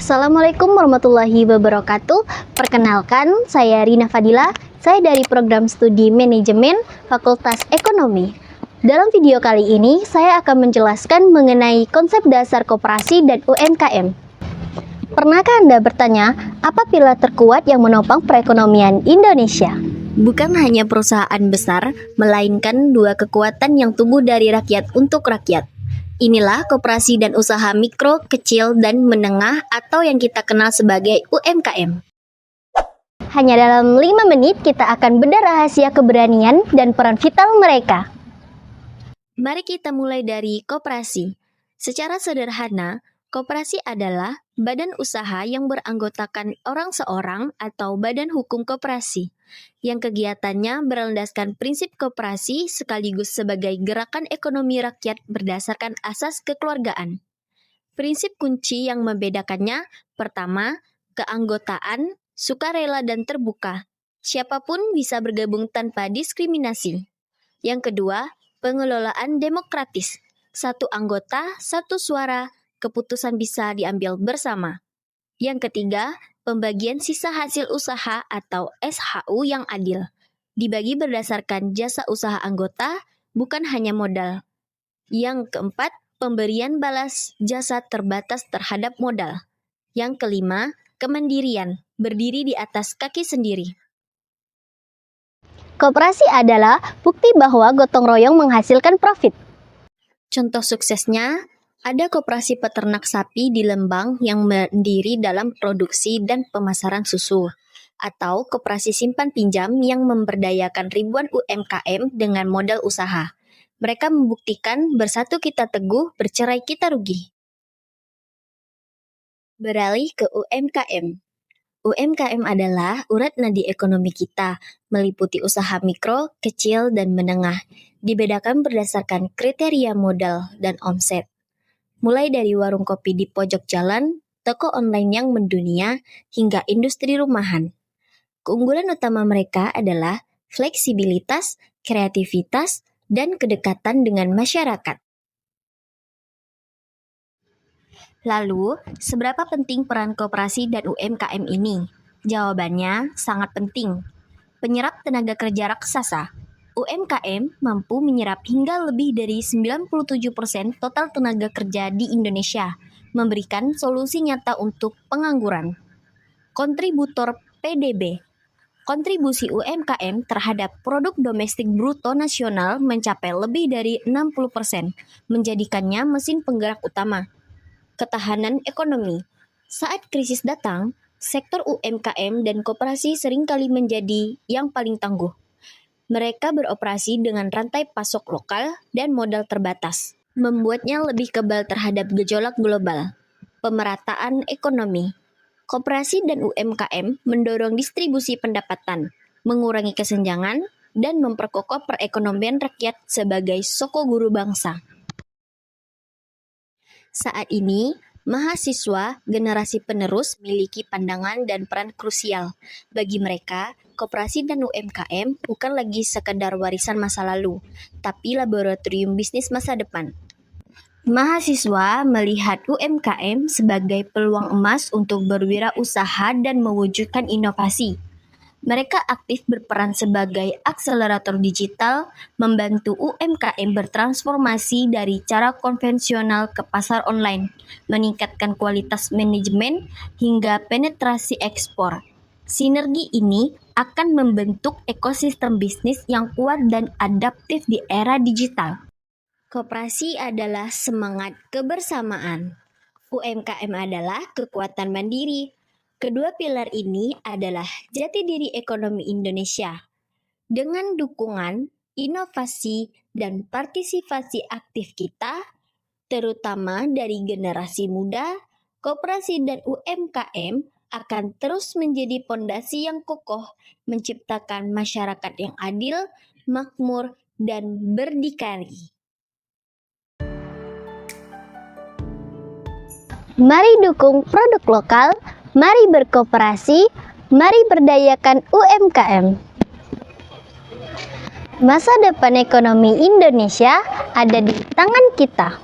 Assalamualaikum warahmatullahi wabarakatuh. Perkenalkan, saya Rina Fadila. Saya dari program studi manajemen Fakultas Ekonomi. Dalam video kali ini, saya akan menjelaskan mengenai konsep dasar koperasi dan UMKM. Pernahkah Anda bertanya, apa pilar terkuat yang menopang perekonomian Indonesia? Bukan hanya perusahaan besar, melainkan dua kekuatan yang tumbuh dari rakyat untuk rakyat. Inilah koperasi dan usaha mikro, kecil, dan menengah atau yang kita kenal sebagai UMKM. Hanya dalam 5 menit kita akan bedah rahasia keberanian dan peran vital mereka. Mari kita mulai dari koperasi. Secara sederhana, koperasi adalah badan usaha yang beranggotakan orang seorang atau badan hukum koperasi, yang kegiatannya berlandaskan prinsip koperasi sekaligus sebagai gerakan ekonomi rakyat berdasarkan asas kekeluargaan. Prinsip kunci yang membedakannya, pertama, keanggotaan, sukarela dan terbuka. Siapapun bisa bergabung tanpa diskriminasi. Yang kedua, pengelolaan demokratis. Satu anggota, satu suara, keputusan bisa diambil bersama. Yang ketiga, pembagian sisa hasil usaha atau SHU yang adil. Dibagi berdasarkan jasa usaha anggota, bukan hanya modal. Yang keempat, pemberian balas jasa terbatas terhadap modal. Yang kelima, kemandirian, berdiri di atas kaki sendiri. Koperasi adalah bukti bahwa gotong royong menghasilkan profit. Contoh suksesnya, ada koperasi peternak sapi di Lembang yang mandiri dalam produksi dan pemasaran susu, atau koperasi simpan pinjam yang memberdayakan ribuan UMKM dengan modal usaha. Mereka membuktikan bersatu kita teguh, bercerai kita rugi. Beralih ke UMKM. UMKM adalah urat nadi ekonomi kita, meliputi usaha mikro, kecil, dan menengah. Dibedakan berdasarkan kriteria modal dan omset. Mulai dari warung kopi di pojok jalan, toko online yang mendunia, hingga industri rumahan. Keunggulan utama mereka adalah fleksibilitas, kreativitas, dan kedekatan dengan masyarakat. Lalu, seberapa penting peran koperasi dan UMKM ini? Jawabannya sangat penting. Penyerap tenaga kerja raksasa. UMKM mampu menyerap hingga lebih dari 97% total tenaga kerja di Indonesia, memberikan solusi nyata untuk pengangguran. Kontributor PDB. Kontribusi UMKM terhadap produk domestik bruto nasional mencapai lebih dari 60%, menjadikannya mesin penggerak utama. Ketahanan ekonomi. Saat krisis datang, sektor UMKM dan koperasi seringkali menjadi yang paling tangguh. Mereka beroperasi dengan rantai pasok lokal dan modal terbatas, membuatnya lebih kebal terhadap gejolak global. Pemerataan ekonomi. Koperasi dan UMKM mendorong distribusi pendapatan, mengurangi kesenjangan, dan memperkokoh perekonomian rakyat sebagai soko guru bangsa. Saat ini, mahasiswa generasi penerus memiliki pandangan dan peran krusial. Bagi mereka, koperasi dan UMKM bukan lagi sekadar warisan masa lalu, tapi laboratorium bisnis masa depan. Mahasiswa melihat UMKM sebagai peluang emas untuk berwirausaha dan mewujudkan inovasi. Mereka aktif berperan sebagai akselerator digital, membantu UMKM bertransformasi dari cara konvensional ke pasar online, meningkatkan kualitas manajemen, hingga penetrasi ekspor. Sinergi ini akan membentuk ekosistem bisnis yang kuat dan adaptif di era digital. Koperasi adalah semangat kebersamaan. UMKM adalah kekuatan mandiri. Kedua pilar ini adalah jati diri ekonomi Indonesia. Dengan dukungan, inovasi, dan partisipasi aktif kita, terutama dari generasi muda, koperasi dan UMKM akan terus menjadi pondasi yang kokoh, menciptakan masyarakat yang adil, makmur, dan berdikari. Mari dukung produk lokal, mari berkooperasi, mari berdayakan UMKM. Masa depan ekonomi Indonesia ada di tangan kita.